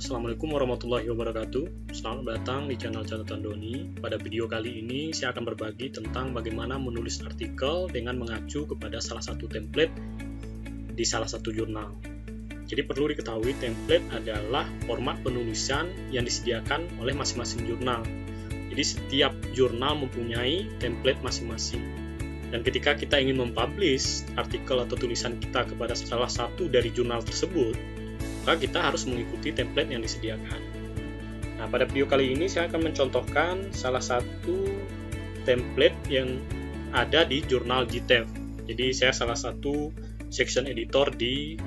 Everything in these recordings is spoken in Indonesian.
Assalamualaikum warahmatullahi wabarakatuh. Selamat datang di channel Catatan Doni. Pada video kali ini saya akan berbagi tentang bagaimana menulis artikel dengan mengacu kepada salah satu template di salah satu jurnal. Jadi perlu diketahui template adalah format penulisan yang disediakan oleh masing-masing jurnal. Jadi setiap jurnal mempunyai template masing-masing. Dan ketika kita ingin mempublish artikel atau tulisan kita kepada salah satu dari jurnal tersebut, maka kita harus mengikuti template yang disediakan. Nah, pada video kali ini saya akan mencontohkan salah satu template yang ada di jurnal GTEF. Jadi saya salah satu section editor di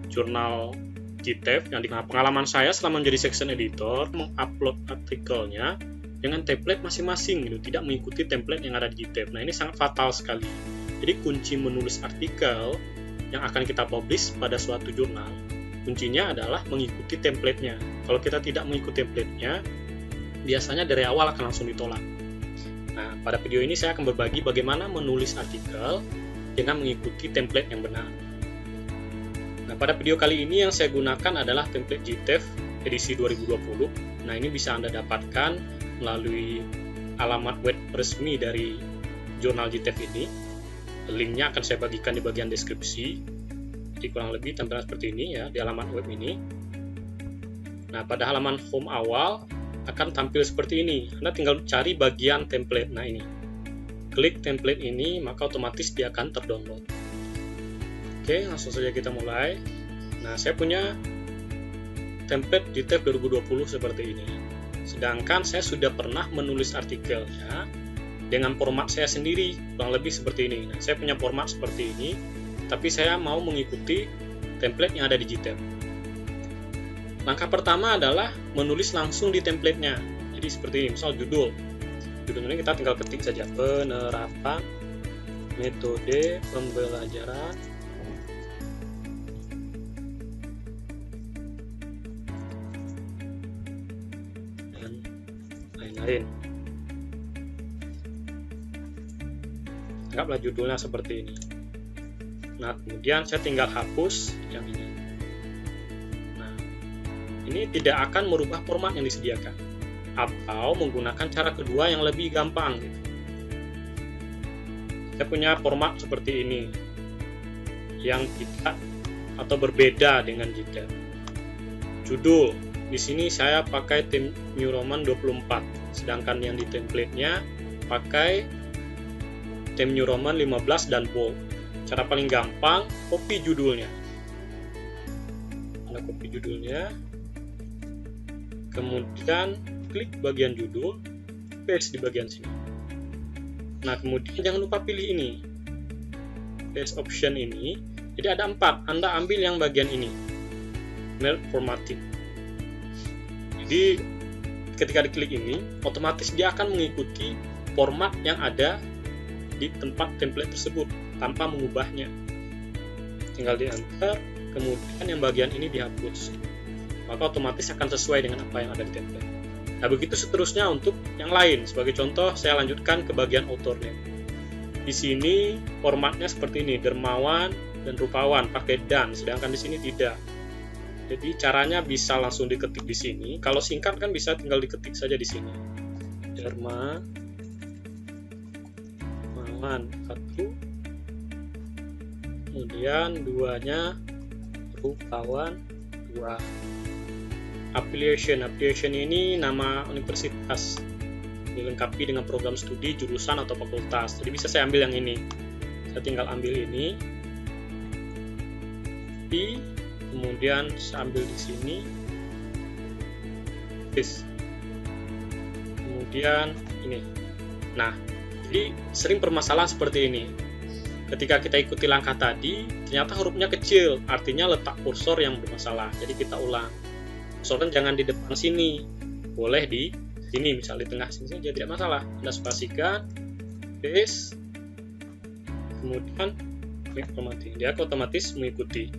jurnal GTEF. Yang pengalaman saya selama menjadi section editor mengupload artikelnya dengan template masing-masing gitu, tidak mengikuti template yang ada di GTEF. Nah, ini sangat fatal sekali. Jadi kunci menulis artikel yang akan kita publish pada suatu jurnal, kuncinya adalah mengikuti template-nya. Kalau kita tidak mengikuti template-nya, biasanya dari awal akan langsung ditolak. Nah, pada video ini saya akan berbagi bagaimana menulis artikel dengan mengikuti template yang benar. Nah, pada video kali ini yang saya gunakan adalah template GTEF edisi 2020. Nah, ini bisa Anda dapatkan melalui alamat web resmi dari jurnal GTEF ini. Linknya akan saya bagikan di bagian deskripsi. Jadi kurang lebih tampilan seperti ini ya di alamat web ini. Nah, pada halaman home awal akan tampil seperti ini. Anda tinggal cari bagian template. Nah, ini. Klik template ini, maka otomatis dia akan terdownload. Oke, langsung saja kita mulai. Nah, saya punya template GTEF 2020 seperti ini. Sedangkan saya sudah pernah menulis artikelnya dengan format saya sendiri, kurang lebih seperti ini. Nah, saya punya format seperti ini, tapi saya mau mengikuti template yang ada di GTEF. Langkah pertama adalah menulis langsung di template-nya. Jadi seperti ini, misal judul. Judulnya kita tinggal ketik saja, penerapan metode pembelajaran dan lain-lain. Anggaplah judulnya seperti ini. Nah, kemudian saya tinggal hapus yang ini. Nah, ini tidak akan merubah format yang disediakan. Atau menggunakan cara kedua yang lebih gampang. Gitu. Saya punya format seperti ini. Yang tidak atau berbeda dengan GTEF. Judul. Di sini saya pakai Times New Roman 24. Sedangkan yang di template-nya pakai Times New Roman 15 dan bold. Cara paling gampang, copy judulnya. Anda copy judulnya, kemudian klik bagian judul, paste di bagian sini. Nah, kemudian jangan lupa pilih ini, paste option ini. Jadi ada 4, Anda ambil yang bagian ini, mail formatting. Jadi ketika diklik ini, otomatis dia akan mengikuti format yang ada di tempat template tersebut tanpa mengubahnya. Tinggal di enter, kemudian yang bagian ini dihapus. Maka otomatis akan sesuai dengan apa yang ada di template. Nah, begitu seterusnya untuk yang lain. Sebagai contoh, saya lanjutkan ke bagian authornya. Di sini formatnya seperti ini, Dermawan dan Rupawan pakai dan, sedangkan di sini tidak. Jadi caranya bisa langsung diketik di sini. Kalau singkat kan bisa tinggal diketik saja di sini. Dermawan 1, kemudian 2-nya Rupawan 2. Affiliation ini nama universitas, dilengkapi dengan program studi, jurusan atau fakultas. Jadi bisa saya ambil yang ini. Saya tinggal ambil ini, kemudian saya ambil di sini, kemudian ini. Nah, jadi sering permasalahan seperti ini. Ketika kita ikuti langkah tadi, ternyata hurufnya kecil, artinya letak kursor yang bermasalah. Jadi kita ulang. Kursornya jangan di depan sini, boleh di sini, misal di tengah sini saja, tidak masalah. Anda spasikan, paste, kemudian klik formatting. Dia otomatis mengikuti.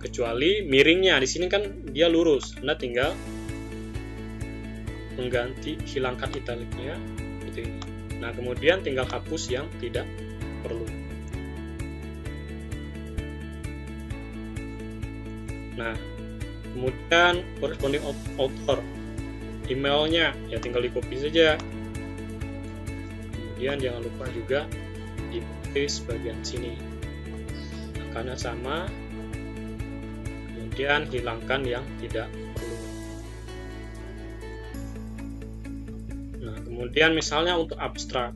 Kecuali miringnya, di sini kan dia lurus. Anda tinggal mengganti, hilangkan italiknya seperti ini. Nah, kemudian tinggal hapus yang tidak perlu. Nah, Kemudian corresponding author, emailnya ya tinggal di copy saja. Kemudian jangan lupa juga di paste bagian sini, angkanya sama. Kemudian hilangkan yang tidak perlu. Nah, kemudian misalnya untuk abstrak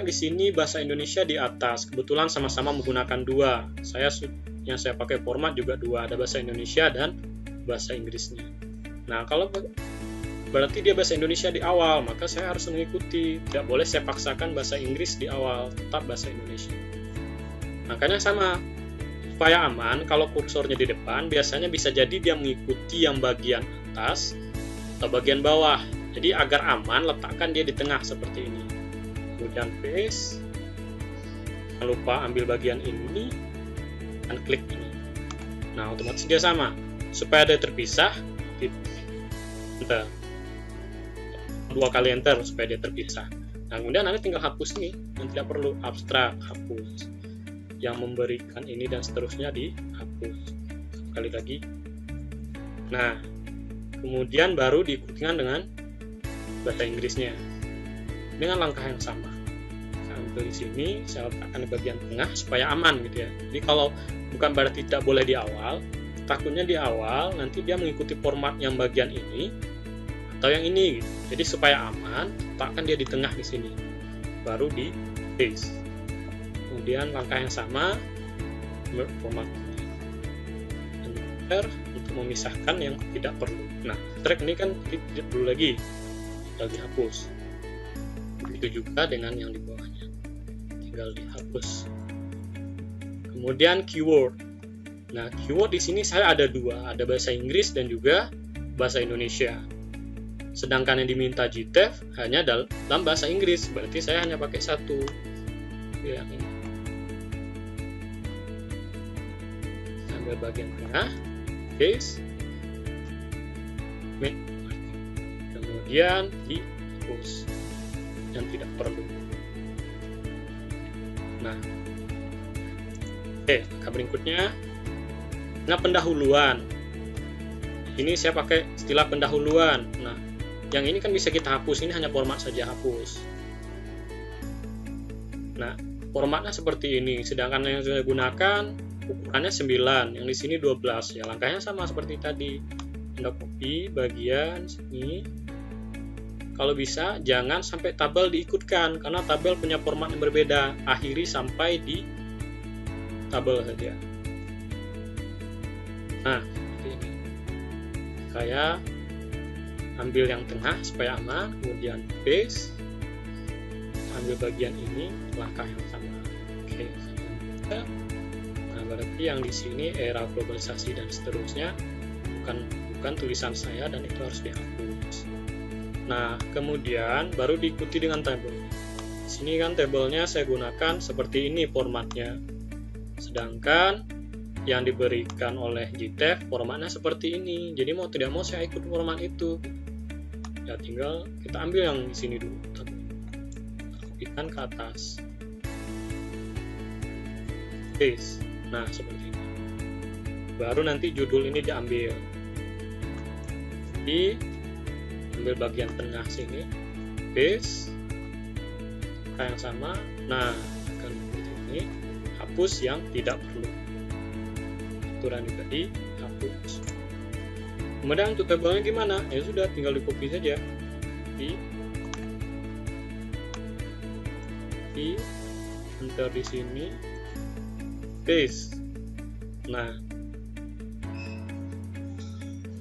di sini bahasa Indonesia di atas. Kebetulan sama-sama menggunakan dua. Yang saya pakai format juga dua, ada bahasa Indonesia dan bahasa Inggrisnya. Nah, kalau berarti dia bahasa Indonesia di awal, maka saya harus mengikuti. Tidak boleh saya paksakan bahasa Inggris di awal, tetap bahasa Indonesia. Makanya sama. Supaya aman, kalau kursornya di depan, biasanya bisa jadi dia mengikuti yang bagian atas atau bagian bawah. Jadi agar aman, letakkan dia di tengah seperti ini. Kemudian paste. Jangan lupa ambil bagian ini dan klik ini. Nah, otomatis dia sama. Supaya dia terpisah, enter. 2 kali enter supaya dia terpisah. Nah, kemudian Anda tinggal hapus ini yang tidak perlu, abstrak, hapus. Yang memberikan ini dan seterusnya dihapus. Sekali lagi. Nah, kemudian baru diikutkan dengan bahasa Inggrisnya dengan langkah yang sama. Saya ambil di sini, saya letakkan di bagian tengah supaya aman gitu ya. Jadi kalau bukan berarti tidak boleh di awal, takutnya di awal nanti dia mengikuti format yang bagian ini atau yang ini gitu. Jadi supaya aman, letakkan dia di tengah di sini. Baru di paste. Kemudian langkah yang sama, format enter untuk memisahkan yang tidak perlu. Nah, track ini kan tidak perlu lagi, tinggal dihapus. Begitu juga dengan yang di bawahnya, tinggal dihapus. Kemudian keyword. Nah, keyword di sini saya ada dua, ada bahasa Inggris dan juga bahasa Indonesia. Sedangkan yang diminta GTF hanya dalam bahasa Inggris, berarti saya hanya pakai satu. Ya, ini. Ambil bagian tengah, paste, kemudian dihapus yang tidak perlu. Nah, langkah berikutnya, nah pendahuluan. Ini saya pakai istilah pendahuluan. Nah, yang ini kan bisa kita hapus, ini hanya format saja, hapus. Nah, formatnya seperti ini, sedangkan yang saya gunakan ukurannya 9, yang di sini 12 ya. Langkahnya sama seperti tadi. Anda copy bagian sini. Kalau bisa jangan sampai tabel diikutkan karena tabel punya format yang berbeda. Akhiri sampai di tabel saja. Nah, seperti ini. Saya ambil yang tengah supaya aman, kemudian paste. Ambil bagian ini, langkah yang sama. Oke, berarti yang di sini era globalisasi dan seterusnya bukan tulisan saya dan itu harus dihapus. Nah, kemudian baru diikuti dengan tabel. Di sini kan tabelnya saya gunakan seperti ini formatnya. Sedangkan yang diberikan oleh GTF formatnya seperti ini. Jadi mau tidak mau saya ikut format itu. Ya tinggal kita ambil yang di sini dulu. Kopikan ke atas. Paste. Nah, seperti ini. Baru nanti judul ini diambil. Ambil bagian tengah sini. Paste. Yang sama. Nah, akan seperti ini. Hapus yang tidak perlu. Aturan juga dihapus. Kemudian untuk tabelnya gimana? Ya sudah, tinggal di copy saja. Enter di sini. Paste. Nah,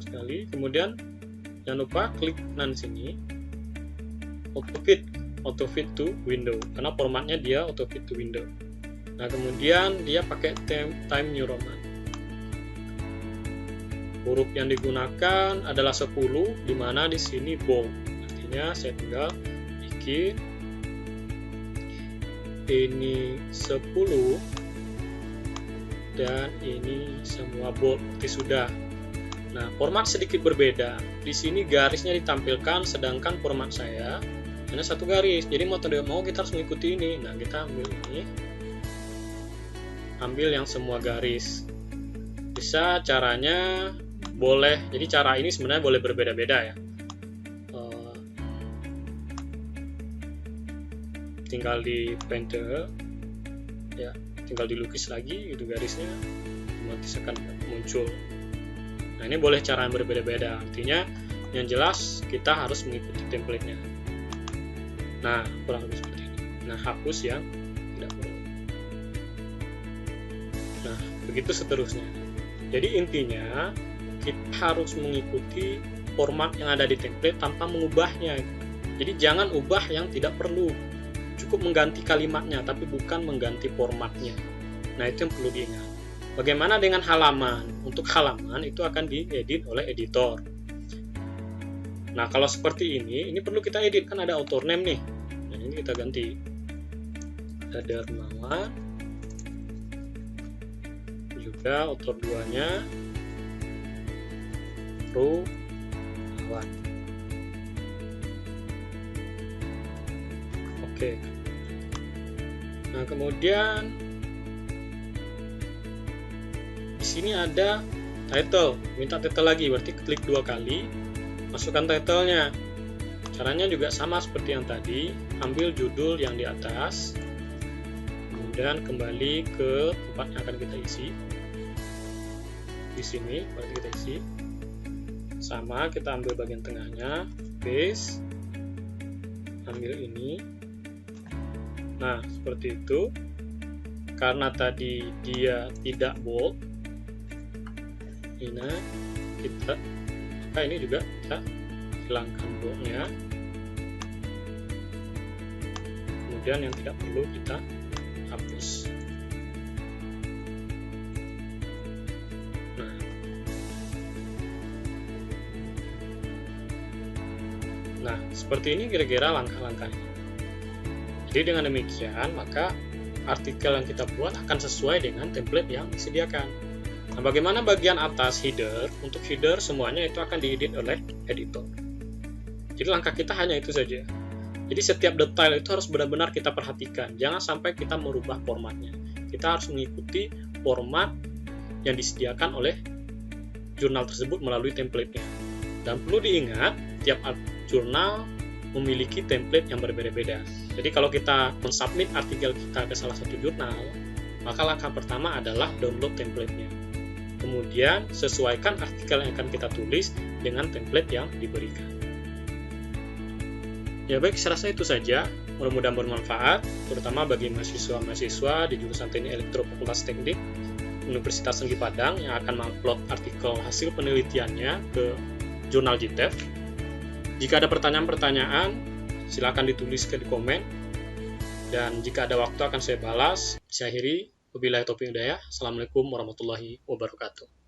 sekali. Kemudian jangan lupa klik kanan sini, auto fit to window, karena formatnya dia auto fit to window. Nah, kemudian dia pakai Time New Roman. Huruf yang digunakan adalah 10, di mana di sini bold. Artinya saya tinggal bikin ini 10 dan ini semua bold seperti sudah. Nah, format sedikit berbeda. Di sini garisnya ditampilkan, sedangkan format saya hanya satu garis. Jadi mau tidak mau kita harus mengikuti ini. Nah, kita ambil ini, ambil yang semua garis. Bisa caranya boleh, jadi cara ini sebenarnya boleh berbeda-beda ya. Tinggal di painter ya, tinggal dilukis lagi itu garisnya, otomatis akan muncul. Nah, ini boleh cara yang berbeda-beda, artinya yang jelas kita harus mengikuti template-nya. Nah, kurang lebih seperti ini. Nah, hapus yang tidak perlu. Nah, begitu seterusnya. Jadi intinya kita harus mengikuti format yang ada di template tanpa mengubahnya. Jadi jangan ubah yang tidak perlu. Cukup mengganti kalimatnya, tapi bukan mengganti formatnya. Nah, itu yang perlu diingat. Bagaimana dengan halaman? Untuk halaman itu akan diedit oleh editor. Nah, kalau seperti ini perlu kita edit, kan ada author name nih. Nah, ini kita ganti. Ada Darmawan. Juga author 2-nya Rumawan. Oke. Nah, kemudian di sini ada title. Minta title lagi, berarti klik 2 kali, masukkan titlenya. Caranya juga sama seperti yang tadi, ambil judul yang di atas, kemudian kembali ke tempat yang akan kita isi. Di sini, berarti kita isi. Sama, kita ambil bagian tengahnya, paste, ambil ini. Nah, seperti itu. Karena tadi dia tidak bold, ini juga kita hilangkan boldnya. Kemudian yang tidak perlu kita hapus. Nah, seperti ini kira-kira langkah-langkahnya. Jadi dengan demikian, maka artikel yang kita buat akan sesuai dengan template yang disediakan. Nah, bagaimana bagian atas header? Untuk header semuanya itu akan diedit oleh editor. Jadi langkah kita hanya itu saja. Jadi setiap detail itu harus benar-benar kita perhatikan. Jangan sampai kita merubah formatnya. Kita harus mengikuti format yang disediakan oleh jurnal tersebut melalui template-nya. Dan perlu diingat, tiap jurnal memiliki template yang berbeda-beda. Jadi kalau kita mensubmit artikel kita ke salah satu jurnal, maka langkah pertama adalah download template-nya. Kemudian sesuaikan artikel yang akan kita tulis dengan template yang diberikan. Ya baik, saya rasa itu saja. Mudah-mudahan bermanfaat, terutama bagi mahasiswa-mahasiswa di jurusan Teknik Elektro Fakultas Teknik Universitas Negeri Padang yang akan mengupload artikel hasil penelitiannya ke jurnal JITEF. Jika ada pertanyaan-pertanyaan, silakan dituliskan di komen. Dan jika ada waktu akan saya balas. Saya akhiri. Wabillahi taufiq wal hidayah. Assalamualaikum warahmatullahi wabarakatuh.